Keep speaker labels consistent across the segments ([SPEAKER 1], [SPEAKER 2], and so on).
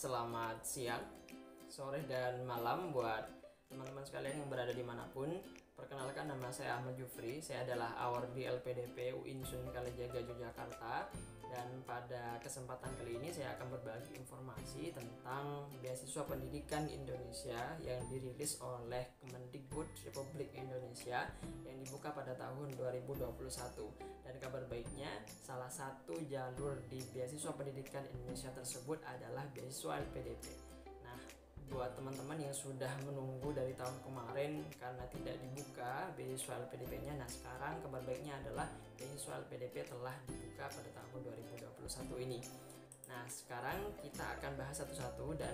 [SPEAKER 1] Selamat siang, sore, dan malam buat teman-teman sekalian yang berada dimanapun. Perkenalkan, nama saya Ahmad Jufri. Saya adalah Awardi LPDP UIN Kalijaga Yogyakarta. Dan pada kesempatan kali ini saya akan berbagi informasi tentang beasiswa pendidikan Indonesia yang dirilis oleh Kemendikbud Republik Indonesia yang dibuka pada tahun 2021. Dan kabar baiknya, salah satu jalur di beasiswa pendidikan Indonesia tersebut adalah beasiswa LPDP. Nah, buat teman-teman yang sudah menunggu dari tahun kemarin karena tidak dibuka beasiswa LPDP-nya, nah sekarang kabar baiknya adalah beasiswa LPDP telah dibuka pada tahun 2021 ini. Nah, sekarang kita akan bahas satu-satu dan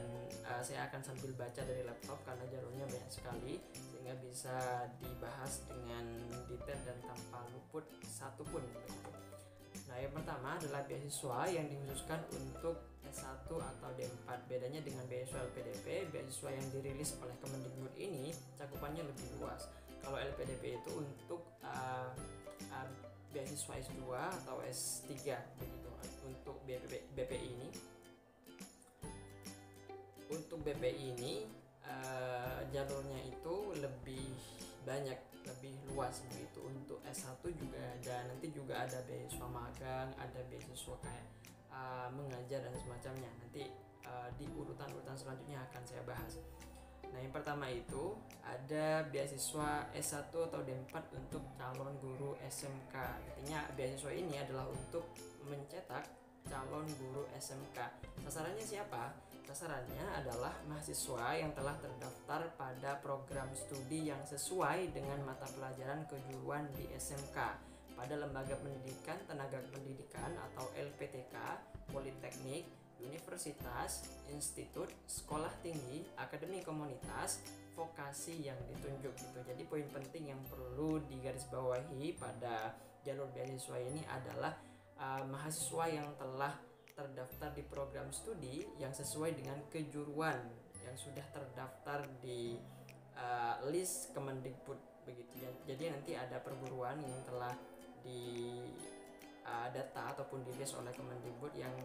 [SPEAKER 1] saya akan sambil baca dari laptop karena jalurnya banyak sekali sehingga bisa dibahas dengan detail dan tanpa luput satupun begitu. Nah, yang pertama adalah beasiswa yang dikhususkan untuk S1 atau D4. Bedanya dengan beasiswa LPDP, beasiswa yang dirilis oleh Kemendikbud ini cakupannya lebih luas. Kalau LPDP itu untuk beasiswa S2 atau S3 begitu. Untuk BPI ini, jalurnya itu lebih banyak, lebih luas begitu. Untuk S1 juga ada, nanti juga ada beasiswa magang, ada beasiswa kayak mengajar dan semacamnya. Nanti di urutan-urutan selanjutnya akan saya bahas. Nah, yang pertama itu ada beasiswa S1 atau D4 untuk calon guru SMK. Artinya beasiswa ini adalah untuk mencetak calon guru SMK. Sasarannya siapa? Sasarannya adalah mahasiswa yang telah terdaftar pada program studi yang sesuai dengan mata pelajaran kejuruan di SMK pada lembaga pendidikan tenaga pendidikan atau LPTK, politeknik, universitas, institut, sekolah tinggi, akademi komunitas, vokasi yang ditunjuk gitu. Jadi poin penting yang perlu digarisbawahi pada jalur beasiswa ini adalah mahasiswa yang telah terdaftar di program studi yang sesuai dengan kejuruan yang sudah terdaftar di list Kemendikbud begitu ya. Jadi nanti ada perguruan yang telah di data ataupun di list oleh Kemendikbud yang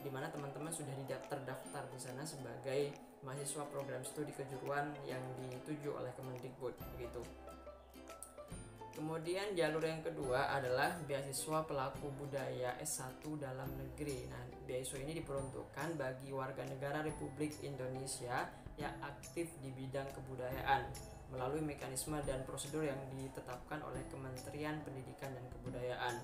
[SPEAKER 1] dimana teman-teman sudah terdaftar di sana sebagai mahasiswa program studi kejuruan yang dituju oleh Kemendikbud begitu. Kemudian jalur yang kedua adalah beasiswa pelaku budaya S1 dalam negeri. Nah, beasiswa ini diperuntukkan bagi warga negara Republik Indonesia yang aktif di bidang kebudayaan melalui mekanisme dan prosedur yang ditetapkan oleh Kementerian Pendidikan dan Kebudayaan.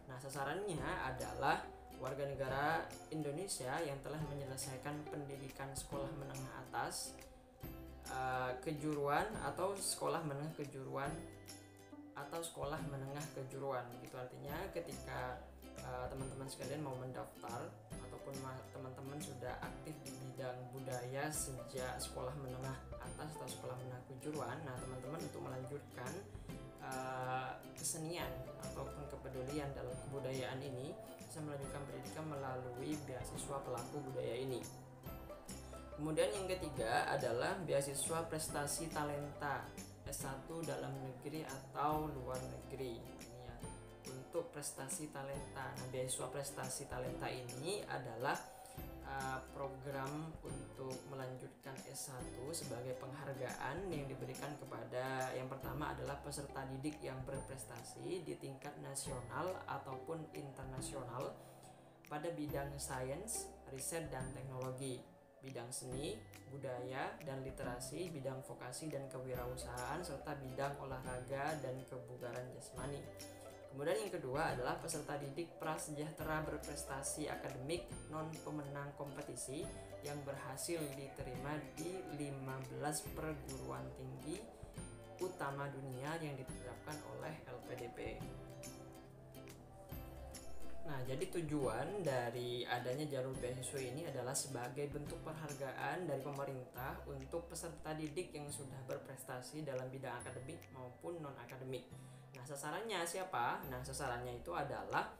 [SPEAKER 1] Nah, sasarannya adalah warga negara Indonesia yang telah menyelesaikan pendidikan sekolah menengah atas, kejuruan atau sekolah menengah kejuruan atau sekolah menengah kejuruan gitu. Artinya ketika teman-teman sekalian mau mendaftar ataupun teman-teman sudah aktif di bidang budaya sejak sekolah menengah atas atau sekolah menengah kejuruan, nah teman-teman untuk melanjutkan kesenian ataupun kepedulian dalam kebudayaan ini bisa melanjutkan pendidikan melalui beasiswa pelaku budaya ini. Kemudian yang ketiga adalah beasiswa prestasi talenta S1 dalam negeri atau luar negeri. Ini ya, untuk prestasi talenta. Nah, beasiswa prestasi talenta ini adalah program untuk melanjutkan S1 sebagai penghargaan yang diberikan kepada, yang pertama adalah peserta didik yang berprestasi di tingkat nasional ataupun internasional pada bidang sains, riset dan teknologi, bidang seni, budaya dan literasi, bidang vokasi dan kewirausahaan, serta bidang olahraga dan kebugaran jasmani. Kemudian yang kedua adalah peserta didik prasejahtera berprestasi akademik non pemenang kompetisi yang berhasil diterima di 15 perguruan tinggi utama dunia yang ditetapkan oleh LPDP. Nah, jadi tujuan dari adanya jalur beasiswa ini adalah sebagai bentuk penghargaan dari pemerintah untuk peserta didik yang sudah berprestasi dalam bidang akademik maupun non-akademik. Nah, sasarannya siapa? Nah, sasarannya itu adalah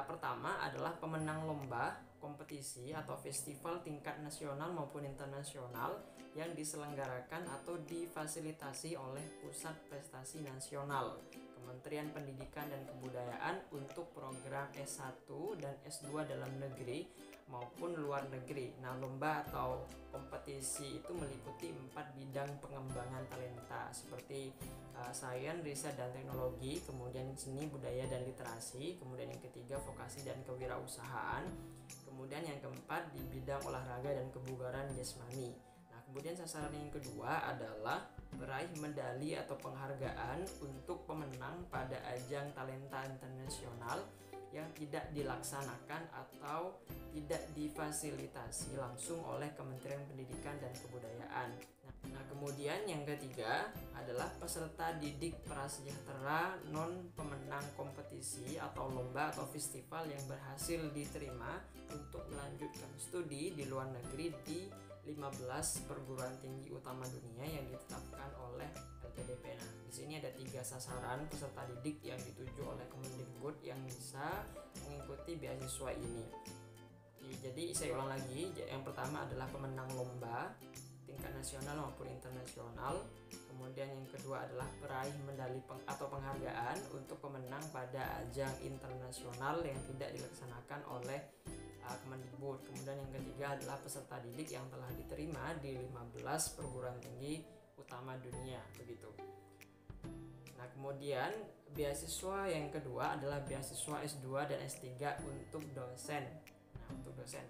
[SPEAKER 1] pertama adalah pemenang lomba, kompetisi atau festival tingkat nasional maupun internasional yang diselenggarakan atau difasilitasi oleh Pusat Prestasi Nasional Kementerian Pendidikan dan Kebudayaan untuk program S1 dan S2 dalam negeri maupun luar negeri. Nah, lomba atau kompetisi itu meliputi 4 bidang pengembangan talenta seperti sains, riset dan teknologi, kemudian seni, budaya dan literasi, kemudian yang ketiga vokasi dan kewirausahaan, kemudian yang keempat di bidang olahraga dan kebugaran jasmani. Nah, kemudian sasaran yang kedua adalah meraih medali atau penghargaan untuk pemenang pada ajang talenta internasional yang tidak dilaksanakan atau tidak difasilitasi langsung oleh Kementerian Pendidikan dan Kebudayaan. Nah, kemudian yang ketiga adalah peserta didik prasejahtera non pemenang kompetisi atau lomba atau festival yang berhasil diterima untuk melanjutkan studi di luar negeri di 15 perguruan tinggi utama dunia yang ditetapkan oleh LPDP. Nah, di sini ada 3 sasaran peserta didik yang dituju oleh Kemendikbud yang bisa mengikuti beasiswa ini. Jadi saya ulang lagi, yang pertama adalah pemenang lomba tingkat nasional maupun internasional. Kemudian yang kedua adalah peraih medali atau penghargaan untuk pemenang pada ajang internasional yang tidak dilaksanakan oleh Kemendikbud. Kemudian yang ketiga adalah peserta didik yang telah diterima di 15 perguruan tinggi utama dunia, begitu. Nah, kemudian beasiswa yang kedua adalah beasiswa S2 dan S3 untuk dosen. Nah, untuk dosen,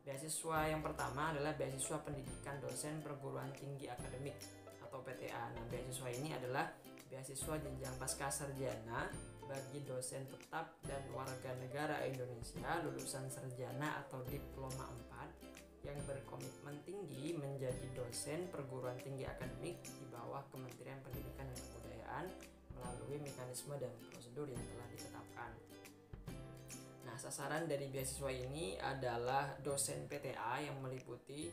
[SPEAKER 1] beasiswa yang pertama adalah beasiswa pendidikan dosen perguruan tinggi akademik atau PTA. Nah, beasiswa ini adalah beasiswa jenjang pasca sarjana bagi dosen tetap dan warga negara Indonesia lulusan sarjana atau diploma 4 yang berkomitmen tinggi menjadi dosen perguruan tinggi akademik di bawah Kementerian Pendidikan dan Kebudayaan melalui mekanisme dan prosedur yang telah ditetapkan. Nah, sasaran dari beasiswa ini adalah dosen PTA yang meliputi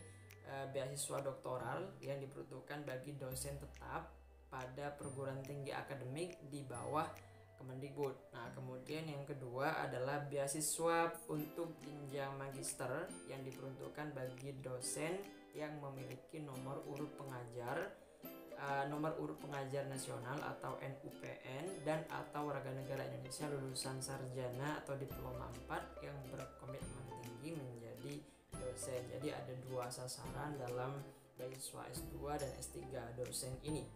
[SPEAKER 1] beasiswa doktoral yang diperuntukkan bagi dosen tetap pada perguruan tinggi akademik di bawah Kemendikbud. Nah, kemudian yang kedua adalah beasiswa untuk jenjang magister yang diperuntukkan bagi dosen yang memiliki nomor urut pengajar nasional atau NUPN dan atau warga negara Indonesia lulusan sarjana atau diploma 4 yang berkomitmen tinggi menjadi dosen. Jadi ada 2 sasaran dalam beasiswa S2 dan S3 dosen ini.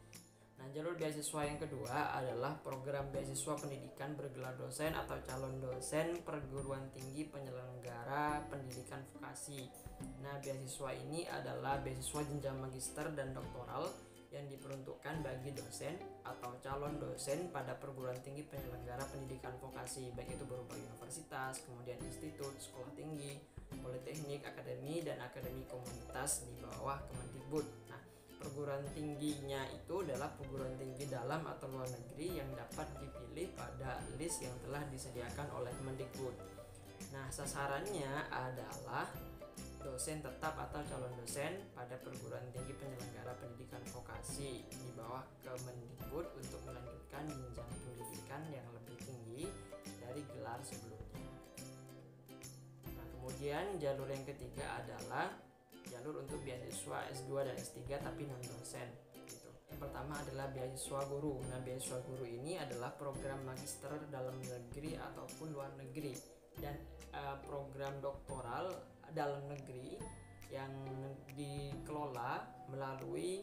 [SPEAKER 1] Nah, jalur beasiswa yang kedua adalah program beasiswa pendidikan bergelar dosen atau calon dosen perguruan tinggi penyelenggara pendidikan vokasi. Nah, beasiswa ini adalah beasiswa jenjang magister dan doktoral yang diperuntukkan bagi dosen atau calon dosen pada perguruan tinggi penyelenggara pendidikan vokasi, baik itu berupa universitas, kemudian institut, sekolah tinggi, politeknik, akademi, dan akademi komunitas di bawah Kemendikbud. Nah, perguruan tingginya itu adalah perguruan tinggi dalam atau luar negeri yang dapat dipilih pada list yang telah disediakan oleh Kemendikbud. Nah, sasarannya adalah dosen tetap atau calon dosen pada perguruan tinggi penyelenggara pendidikan vokasi di bawah Kemendikbud untuk melanjutkan jenjang pendidikan yang lebih tinggi dari gelar sebelumnya. Nah, kemudian jalur yang ketiga adalah jalur untuk beasiswa S2 dan S3 tapi non dosen gitu. Yang pertama adalah beasiswa guru. Nah, beasiswa guru ini adalah program magister dalam negeri ataupun luar negeri dan program doktoral dalam negeri yang dikelola melalui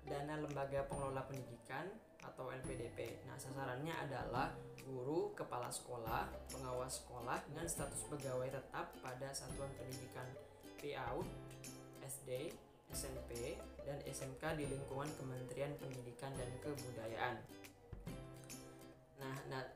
[SPEAKER 1] dana lembaga pengelola pendidikan atau LPDP. Nah, sasarannya adalah guru, kepala sekolah, pengawas sekolah dengan status pegawai tetap pada satuan pendidikan PAUD, SD, SMP, dan SMK di lingkungan Kementerian Pendidikan dan Kebudayaan. Nah,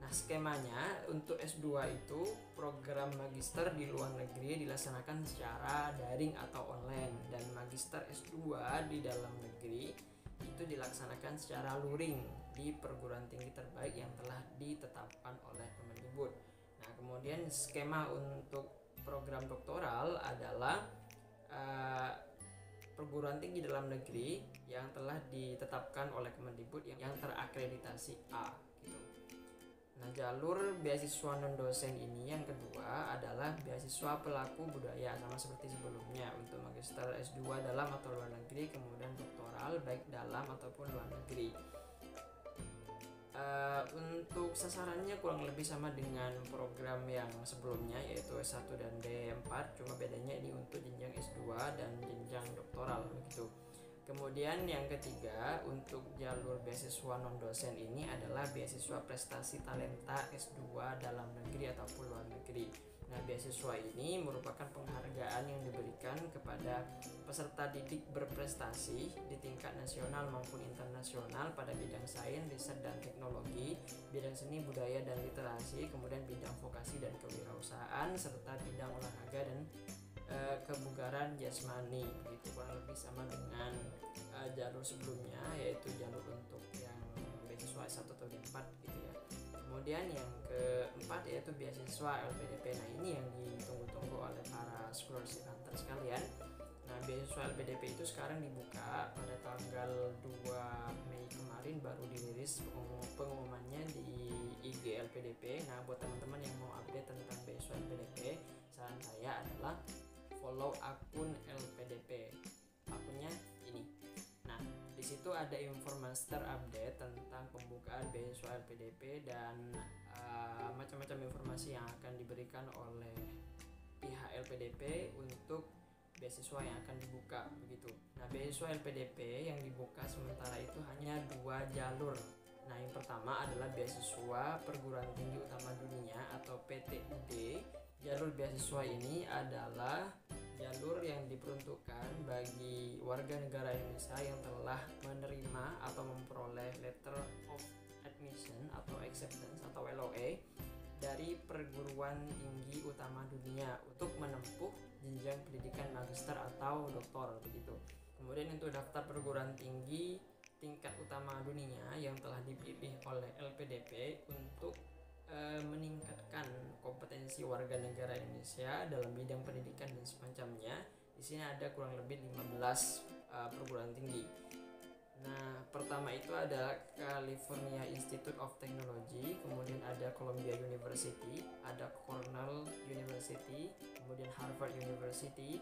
[SPEAKER 1] skemanya untuk S2 itu program magister di luar negeri dilaksanakan secara daring atau online, dan magister S2 di dalam negeri itu dilaksanakan secara luring di perguruan tinggi terbaik yang telah ditetapkan oleh Kemendikbud. Nah, kemudian skema untuk program doktoral adalah perguruan tinggi dalam negeri yang telah ditetapkan oleh Kemendikbud yang terakreditasi A gitu. Nah, jalur beasiswa non dosen ini yang kedua adalah beasiswa pelaku budaya, sama seperti sebelumnya untuk magister S2 dalam atau luar negeri, kemudian doktoral baik dalam ataupun luar negeri. Untuk sasarannya kurang lebih sama dengan program yang sebelumnya, yaitu S1 dan D4, cuma bedanya ini untuk jenjang S2 dan jenjang doktoral begitu. Kemudian yang ketiga, untuk jalur beasiswa non dosen ini adalah beasiswa prestasi talenta S2 dalam negeri ataupun luar negeri. Nah, beasiswa ini merupakan penghargaan yang diberikan kepada peserta didik berprestasi di tingkat nasional maupun internasional pada bidang sains, riset dan teknologi, bidang seni, budaya dan literasi, kemudian bidang vokasi dan kewirausahaan, serta bidang olahraga dan kebugaran jasmani. Begitu kurang lebih sama dengan jalur sebelumnya, yaitu jalur untuk yang beasiswa S1 atau D4 gitu ya. Kemudian yang keempat yaitu beasiswa LPDP. Nah, ini yang ditunggu-tunggu oleh para scholarship hunter sekalian. Nah, beasiswa LPDP itu sekarang dibuka pada tanggal 2 Mei kemarin, baru dirilis pengumumannya di IG LPDP. Nah, buat teman-teman yang mau update tentang beasiswa LPDP, saran saya adalah follow akun LPDP. Akunnya ini. Nah, di situ ada informasi terupdate tentang pembukaan beasiswa LPDP dan macam-macam informasi yang akan diberikan oleh pihak LPDP untuk beasiswa yang akan dibuka begitu. Nah, beasiswa LPDP yang dibuka sementara itu hanya 2 jalur. Nah, yang pertama adalah beasiswa perguruan tinggi utama dunia atau PTUD. Jalur beasiswa ini adalah jalur yang diperuntukkan bagi warga negara Indonesia yang telah menerima atau memperoleh letter of admission atau acceptance atau LOA dari perguruan tinggi utama dunia untuk menempuh jenjang pendidikan magister atau doktor begitu. Kemudian untuk daftar perguruan tinggi tingkat utama dunia yang telah dipilih oleh LPDP untuk meningkatkan kompetensi warga negara Indonesia dalam bidang pendidikan dan semacamnya. Di sini ada kurang lebih 15 perguruan tinggi. Nah, pertama itu ada California Institute of Technology, kemudian ada Columbia University, ada Cornell University, kemudian Harvard University,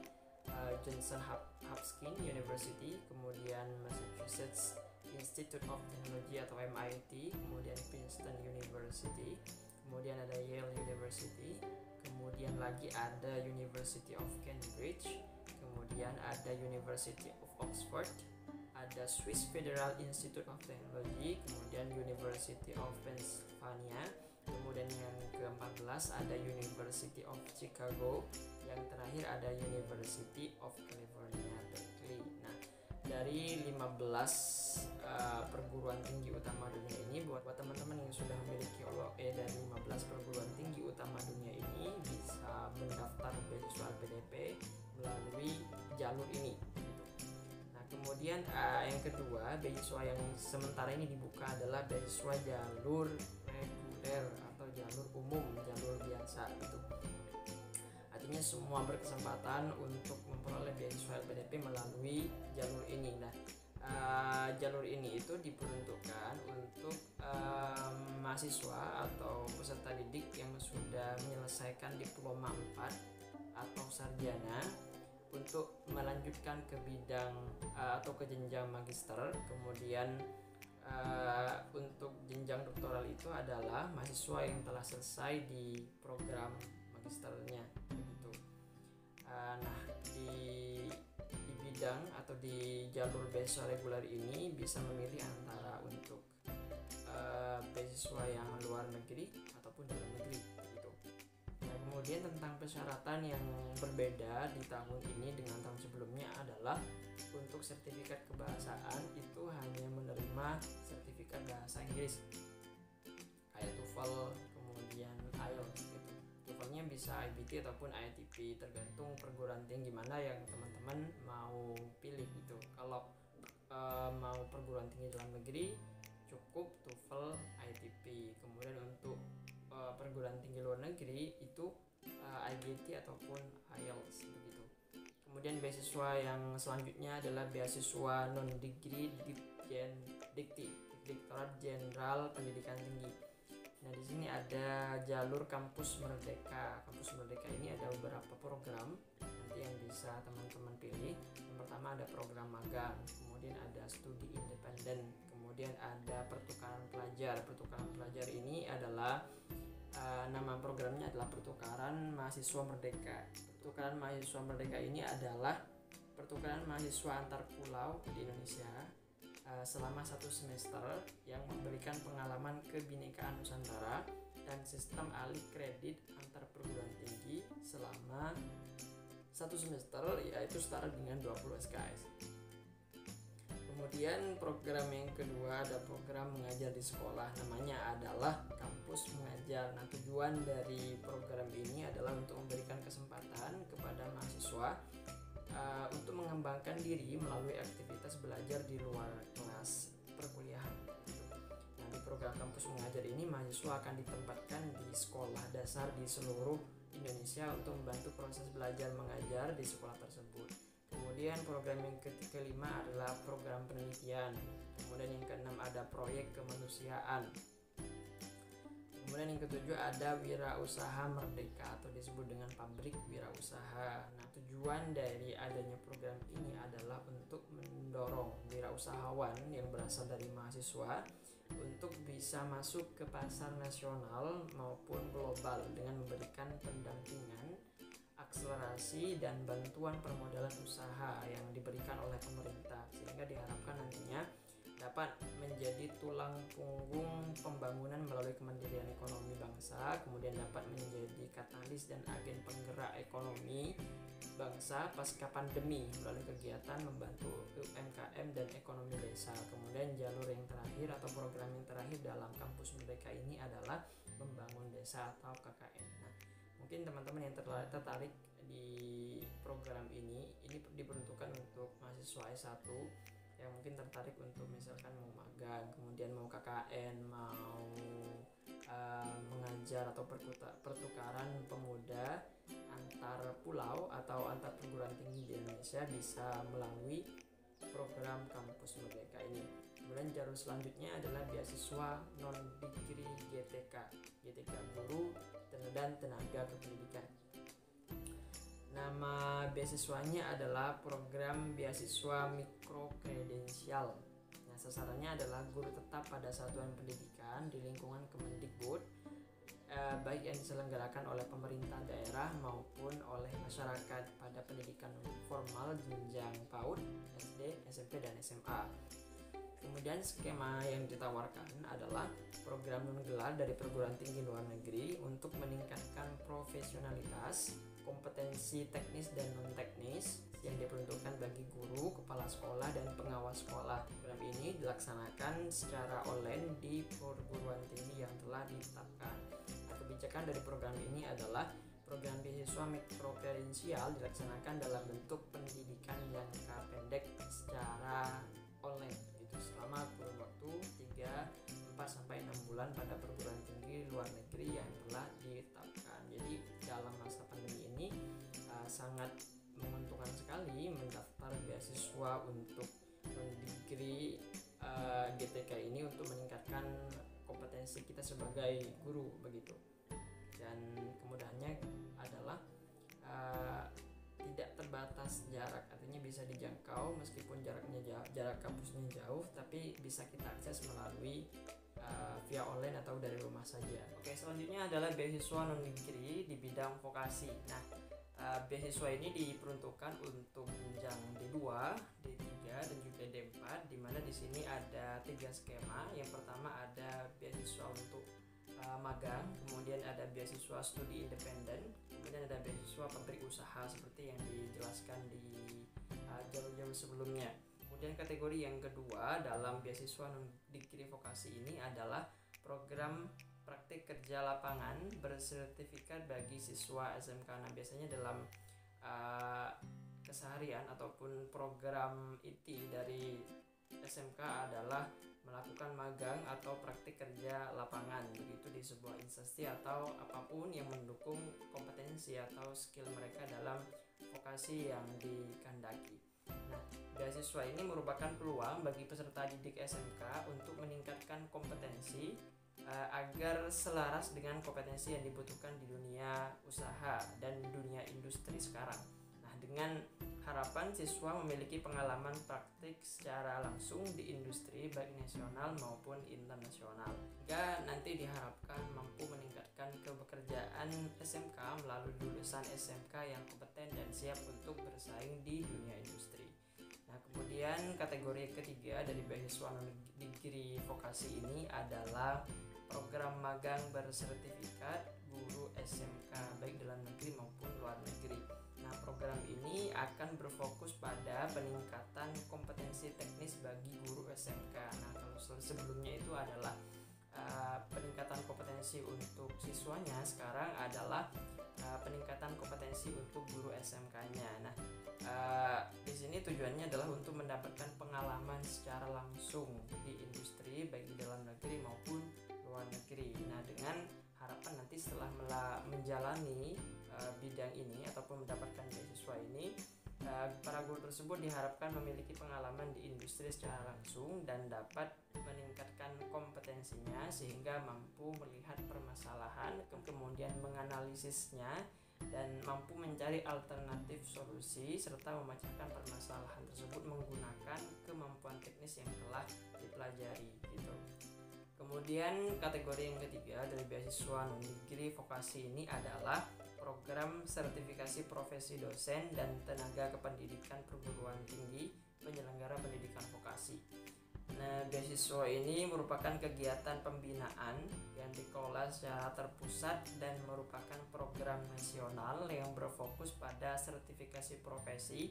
[SPEAKER 1] Johnson Hopkins University, kemudian Massachusetts Institute of Technology atau MIT, kemudian Princeton University, kemudian ada Yale University, kemudian lagi ada University of Cambridge, kemudian ada University of Oxford, ada Swiss Federal Institute of Technology, kemudian University of Pennsylvania, kemudian yang ke-14 ada University of Chicago, yang terakhir ada University of California Berkeley. Nah, dari 15 perguruan tinggi utama dunia ini, buat teman-teman yang sudah memiliki LOE dari 15 perguruan tinggi utama dunia ini bisa mendaftar beasiswa LPDP melalui jalur ini. Nah, kemudian yang kedua, beasiswa yang sementara ini dibuka adalah beasiswa jalur reguler atau jalur umum, jalur biasa gitu. Artinya semua berkesempatan untuk memperoleh beasiswa LPDP melalui jalur ini. Nah, jalur ini itu diperuntukkan untuk mahasiswa atau peserta didik yang sudah menyelesaikan diploma 4 atau sarjana untuk melanjutkan ke bidang atau ke jenjang magister. Kemudian untuk jenjang doktoral itu adalah mahasiswa yang telah selesai di program magisternya gitu. Nah, di bidang atau di jalur beasiswa reguler ini bisa memilih antara untuk beasiswa yang luar negeri ataupun dalam negeri gitu. Nah, kemudian tentang persyaratan yang berbeda di tahun ini dengan tahun sebelumnya adalah untuk sertifikat kebahasaan itu hanya menerima sertifikat bahasa Inggris kayak TOEFL, kemudian IELTS gitu. TOEFL-nya bisa IBT ataupun ITP, tergantung perguruan tinggi mana yang teman-teman mau pilih gitu. Kalau mau perguruan tinggi dalam negeri cukup TOEFL, ITP. Kemudian untuk perguruan tinggi luar negeri itu IGT ataupun IELTS begitu. Kemudian beasiswa yang selanjutnya adalah beasiswa non degree Direktorat Jenderal Pendidikan Tinggi. Nah, di sini ada jalur Kampus Merdeka. Kampus Merdeka ini ada beberapa program nanti yang bisa teman-teman pilih. Yang pertama ada program magang, kemudian ada studi independen, kemudian kemudian ada pertukaran pelajar. Pertukaran pelajar ini adalah nama programnya adalah Pertukaran Mahasiswa Merdeka. Pertukaran Mahasiswa Merdeka ini adalah pertukaran mahasiswa antar pulau di Indonesia selama 1 semester yang memberikan pengalaman kebinekaan Nusantara dan sistem alih kredit antar perguruan tinggi selama 1 semester, yaitu setara dengan 20 SKS. Kemudian program yang kedua ada program mengajar di sekolah, namanya adalah Kampus Mengajar. Nah, tujuan dari program ini adalah untuk memberikan kesempatan kepada mahasiswa untuk mengembangkan diri melalui aktivitas belajar di luar kelas perkuliahan. Nah, di program Kampus Mengajar ini mahasiswa akan ditempatkan di sekolah dasar di seluruh Indonesia untuk membantu proses belajar mengajar di sekolah tersebut. Kemudian program yang kelima adalah program penelitian. Kemudian yang keenam ada proyek kemanusiaan. Kemudian yang ketujuh ada wirausaha merdeka atau disebut dengan pabrik wirausaha. Nah, tujuan dari adanya program ini adalah untuk mendorong wirausahawan yang berasal dari mahasiswa untuk bisa masuk ke pasar nasional maupun global dengan memberikan pendampingan, akselerasi dan bantuan permodalan usaha yang diberikan oleh pemerintah, sehingga diharapkan nantinya dapat menjadi tulang punggung pembangunan melalui kemandirian ekonomi bangsa, kemudian dapat menjadi katalis dan agen penggerak ekonomi bangsa pasca pandemi melalui kegiatan membantu UMKM dan ekonomi desa. Kemudian jalur yang terakhir atau program yang terakhir dalam Kampus Merdeka ini adalah membangun desa atau KKN. Nah, mungkin teman-teman yang tertarik di program ini diperuntukkan untuk mahasiswa S1 yang mungkin tertarik untuk misalkan mau magang, kemudian mau KKN, mau mengajar atau pertukaran pemuda antar pulau atau antar perguruan tinggi di Indonesia bisa melalui program Kampus Merdeka ini. Kemudian jalur selanjutnya adalah beasiswa non-degree GTK Guru dan Tenaga Kependidikan. Nama beasiswanya adalah program beasiswa mikro kredensial. Nah, sasarannya adalah guru tetap pada satuan pendidikan di lingkungan Kemendikbud, baik yang diselenggarakan oleh pemerintah daerah maupun oleh masyarakat pada pendidikan formal jenjang PAUD, SD, SMP, dan SMA. Kemudian skema yang ditawarkan adalah program non-gelar dari perguruan tinggi luar negeri untuk meningkatkan profesionalitas, kompetensi teknis dan non-teknis yang diperuntukkan bagi guru, kepala sekolah, dan pengawas sekolah. Program ini dilaksanakan secara online di perguruan tinggi yang telah ditetapkan. Nah, kebijakan dari program ini adalah program beasiswa mikrokerensial dilaksanakan dalam bentuk pendidikan jangka pendek secara online selama kurun waktu 3-4-6 bulan pada perguruan tinggi luar negeri yang telah ditetapkan. Jadi dalam masa pandemi ini sangat menguntungkan sekali mendaftar beasiswa untuk non-degree GTK ini untuk meningkatkan kompetensi kita sebagai guru begitu. Dan kemudahannya adalah tidak terbatas jarak, artinya bisa dijangkau meskipun jarak kampusnya jauh, tapi bisa kita akses melalui via online atau dari rumah saja. Oke, selanjutnya adalah beasiswa non-degree di bidang vokasi. Nah, beasiswa ini diperuntukkan untuk jenjang D2, D3 dan juga D4, di mana di sini ada 3 skema. Yang pertama ada beasiswa untuk magang, kemudian ada beasiswa studi independen, kemudian ada beasiswa pabrik usaha seperti yang dijelaskan di jalur-jalur sebelumnya. Kemudian kategori yang kedua dalam beasiswa non-degree vokasi ini adalah program praktik kerja lapangan bersertifikat bagi siswa SMK. Nah, biasanya dalam keseharian ataupun program inti dari SMK adalah melakukan magang atau praktik kerja lapangan begitu di sebuah instansi atau apapun yang mendukung kompetensi atau skill mereka dalam vokasi yang dikehendaki. Nah, beasiswa ini merupakan peluang bagi peserta didik SMK untuk meningkatkan kompetensi agar selaras dengan kompetensi yang dibutuhkan di dunia usaha dan dunia industri sekarang. Nah, dengan harapan siswa memiliki pengalaman praktik secara langsung di industri baik nasional maupun internasional, hingga nanti diharapkan mampu meningkatkan kebekerjaan SMK melalui lulusan SMK yang kompeten dan siap untuk bersaing di dunia industri. Nah, kemudian kategori ketiga dari beasiswa non-degree vokasi ini adalah program magang bersertifikat guru SMK baik dalam negeri maupun luar negeri. Nah, program ini akan berfokus pada peningkatan kompetensi teknis bagi guru SMK. Nah, kalau sebelumnya itu adalah peningkatan kompetensi untuk siswanya, sekarang adalah peningkatan kompetensi untuk guru SMK-nya. Nah, di sini tujuannya adalah untuk mendapatkan pengalaman secara langsung di industri baik di dalam negeri maupun luar negeri. Nah, dengan harapan nanti setelah menjalani bidang ini ataupun mendapatkan beasiswa ini, para guru tersebut diharapkan memiliki pengalaman di industri secara langsung dan dapat meningkatkan kompetensinya sehingga mampu melihat permasalahan, kemudian menganalisisnya dan mampu mencari alternatif solusi serta memecahkan permasalahan tersebut menggunakan kemampuan teknis yang telah dipelajari gitu. Kemudian kategori yang ketiga dari beasiswa non-degree vokasi ini adalah program sertifikasi profesi dosen dan tenaga kependidikan perguruan tinggi penyelenggara pendidikan vokasi. Nah, beasiswa ini merupakan kegiatan pembinaan yang dikelola secara terpusat dan merupakan program nasional yang berfokus pada sertifikasi profesi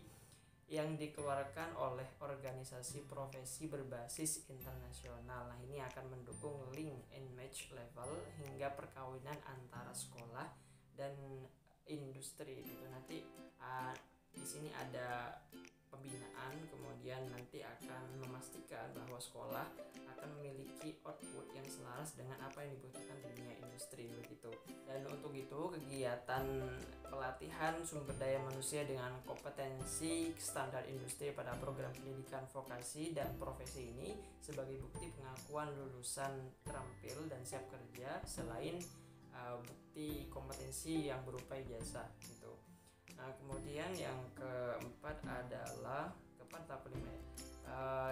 [SPEAKER 1] yang dikeluarkan oleh organisasi profesi berbasis internasional. Nah, ini akan mendukung link and match level hingga perkawinan antara sekolah dan industri gitu. Nanti di sini ada pembinaan, kemudian nanti akan memastikan bahwa sekolah akan memiliki output yang selaras dengan apa yang dibutuhkan di dunia industri begitu. Dan untuk itu kegiatan pelatihan sumber daya manusia dengan kompetensi standar industri pada program pendidikan vokasi dan profesi ini sebagai bukti pengakuan lulusan terampil dan siap kerja selain bukti kompetensi yang berupa ijazah gitu. Nah, kemudian yang keempat adalah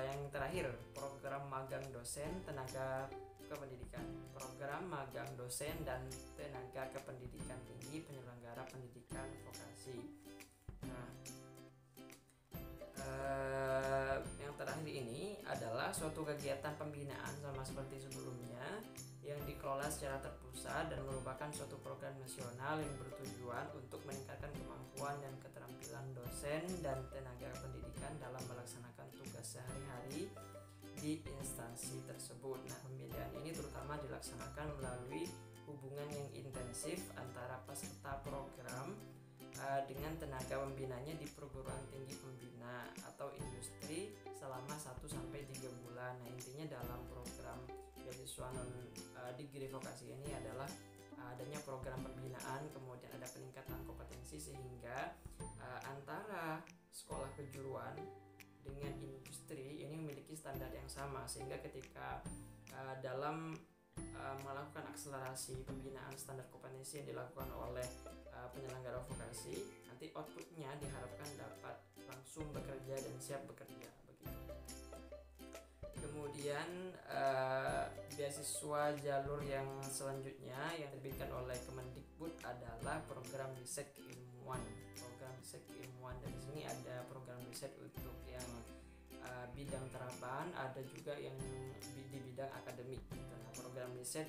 [SPEAKER 1] yang terakhir program magang dosen tenaga kependidikan. Program magang dosen dan tenaga kependidikan tinggi penyelenggara pendidikan vokasi. Nah, yang terakhir ini adalah suatu kegiatan pembinaan sama seperti sebelumnya yang dikelola secara terpusat dan merupakan suatu program nasional yang bertujuan untuk meningkatkan kemampuan dan keterampilan dosen dan tenaga pendidikan dalam melaksanakan tugas sehari-hari di instansi tersebut. Nah, pembinaan ini terutama dilaksanakan melalui hubungan yang intensif antara peserta program dengan tenaga pembinanya di perguruan tinggi pembina atau industri selama 1-3 bulan. Nah, intinya dalam program beasiswa non-degree vokasi ini adalah adanya program pembinaan, kemudian ada peningkatan kompetensi sehingga antara sekolah kejuruan dengan industri ini memiliki standar yang sama, sehingga ketika dalam melakukan akselerasi pembinaan standar kompetensi yang dilakukan oleh penyelenggara vokasi, nanti outputnya diharapkan dapat langsung bekerja dan siap bekerja begitu. Kemudian beasiswa jalur yang selanjutnya yang diterbitkan oleh Kemendikbud adalah program riset keilmuan. Program riset keilmuan dari sini ada program riset untuk yang bidang terapan, ada juga yang di bidang akademik. Nah, program riset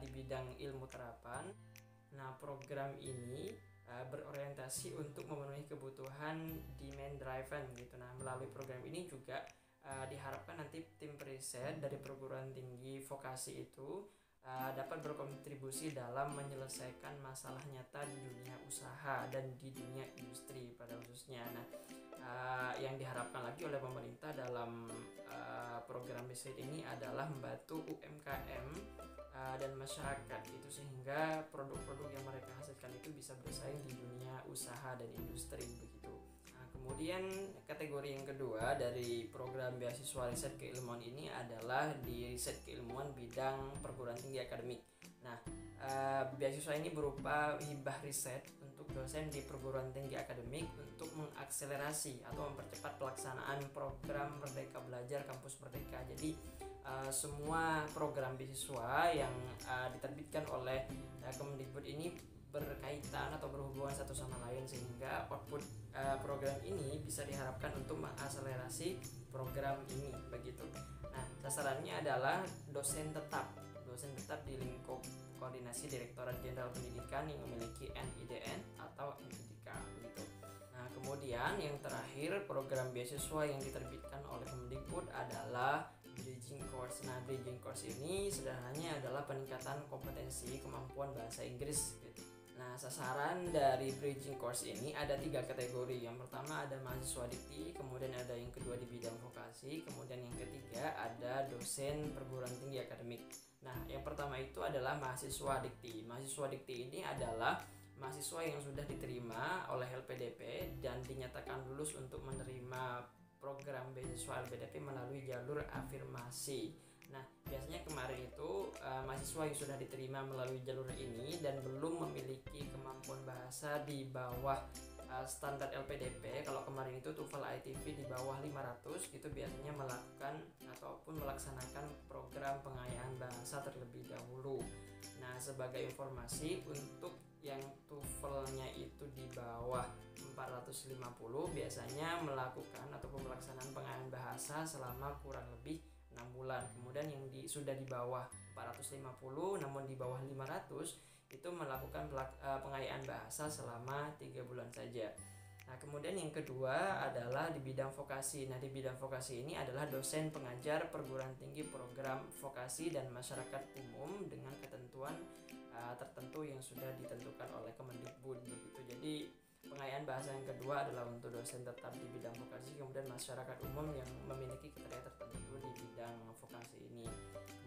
[SPEAKER 1] di bidang ilmu terapan. Nah, program ini berorientasi untuk memenuhi kebutuhan demand driven gitu. Nah, melalui program ini juga diharapkan nanti tim riset dari perguruan tinggi vokasi itu dapat berkontribusi dalam menyelesaikan masalah nyata di dunia usaha dan di dunia industri pada khususnya. Nah, yang diharapkan lagi oleh pemerintah dalam program riset ini adalah membantu UMKM dan masyarakat itu sehingga produk-produk yang mereka hasilkan itu bisa bersaing di dunia usaha dan industri begitu. Nah, kemudian kategori yang kedua dari program beasiswa riset keilmuan ini adalah di riset keilmuan bidang perguruan tinggi akademik. Nah, beasiswa ini berupa hibah riset untuk dosen di perguruan tinggi akademik untuk mengakselerasi atau mempercepat pelaksanaan program Merdeka Belajar Kampus Merdeka. Jadi semua program beasiswa yang diterbitkan oleh Kemendikbud ini berkaitan atau berhubungan satu sama lain, sehingga output program ini bisa diharapkan untuk mengakselerasi program ini begitu. Nah, sasarannya adalah dosen tetap di lingkup koordinasi Direktorat Jenderal Pendidikan yang memiliki NIDN atau NIDK begitu. Nah, kemudian yang terakhir, program beasiswa yang diterbitkan oleh Kemendikbud adalah Bridging Course. Nah, Bridging Course ini sederhananya adalah peningkatan kompetensi kemampuan bahasa Inggris gitu. Nah, sasaran dari Bridging Course ini ada 3 kategori. Yang pertama ada mahasiswa dikti, kemudian ada yang kedua di bidang vokasi, kemudian yang ketiga ada dosen perguruan tinggi akademik. Nah, yang pertama itu adalah mahasiswa dikti. Mahasiswa dikti ini adalah mahasiswa yang sudah diterima oleh LPDP dan dinyatakan lulus untuk menerima program beasiswa LPDP melalui jalur afirmasi. Nah, biasanya kemarin itu mahasiswa yang sudah diterima melalui jalur ini dan belum memiliki kemampuan bahasa di bawah standar LPDP. Kalau kemarin itu TOEFL ITV di bawah 500, itu biasanya melakukan ataupun melaksanakan program pengayaan bahasa terlebih dahulu. Nah, sebagai informasi, untuk yang TOEFL-nya itu di bawah 450 biasanya melakukan ataupun pelaksanaan pengayaan bahasa selama kurang lebih 6 bulan. Kemudian yang sudah di bawah 450 namun di bawah 500 itu melakukan pengayaan bahasa selama 3 bulan saja. Nah, kemudian yang kedua adalah di bidang vokasi. Nah, di bidang vokasi ini adalah dosen pengajar perguruan tinggi program vokasi dan masyarakat umum dengan ketentuan tertentu yang sudah ditentukan oleh Kemendikbud begitu. Jadi pengayaan bahasa yang kedua adalah untuk dosen tetap di bidang vokasi, kemudian masyarakat umum yang memiliki kriteria tertentu di bidang vokasi ini.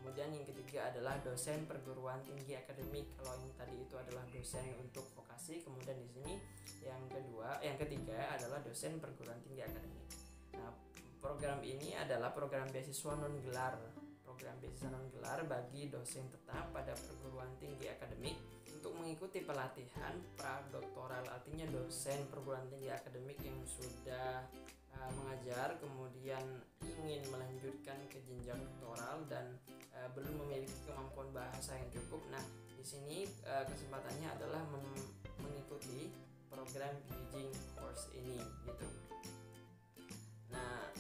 [SPEAKER 1] Kemudian yang ketiga adalah dosen perguruan tinggi akademik. Kalau yang tadi itu adalah dosen untuk vokasi, kemudian di sini yang ketiga adalah dosen perguruan tinggi akademik. Nah, program ini adalah program beasiswa non gelar. Program beasiswa non gelar bagi dosen tetap pada perguruan tinggi akademik untuk mengikuti pelatihan pradoktoral, artinya dosen perguruan tinggi akademik yang sudah mengajar kemudian ingin melanjutkan ke jenjang doktoral dan belum memiliki kemampuan bahasa yang cukup. Nah, di sini kesempatannya adalah mengikuti program Bridging Course ini gitu. Nah,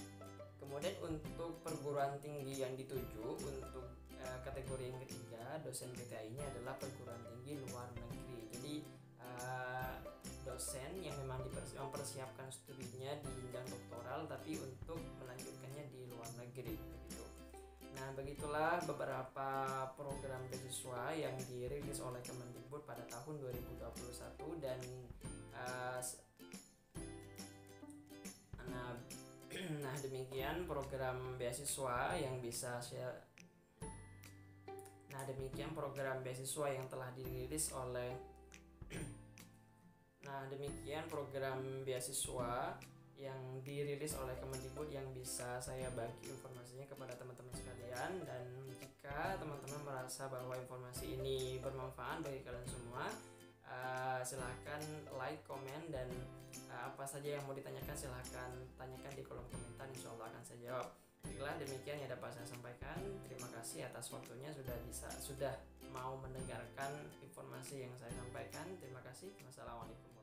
[SPEAKER 1] kemudian untuk perguruan tinggi yang dituju untuk kategori yang ketiga, dosen PTI ini adalah perguruan tinggi luar negeri. Jadi dosen yang memang mempersiapkan studinya di jenjang doktoral tapi untuk melanjutkannya di luar negeri begitu. Nah, begitulah beberapa program beasiswa yang dirilis oleh Kemendikbud pada tahun 2021 dan nah demikian program beasiswa yang bisa demikian program beasiswa yang telah dirilis oleh demikian program beasiswa yang dirilis oleh Kemendikbud yang bisa saya bagi informasinya kepada teman-teman sekalian. Dan jika teman-teman merasa bahwa informasi ini bermanfaat bagi kalian semua, silahkan like, komen, dan apa saja yang mau ditanyakan silahkan tanyakan di kolom komentar, insya Allah akan saya jawab. Baiklah, demikian yang dapat saya sampaikan. Terima kasih atas waktunya sudah mau mendengarkan informasi yang saya sampaikan. Terima kasih. Wassalamualaikum.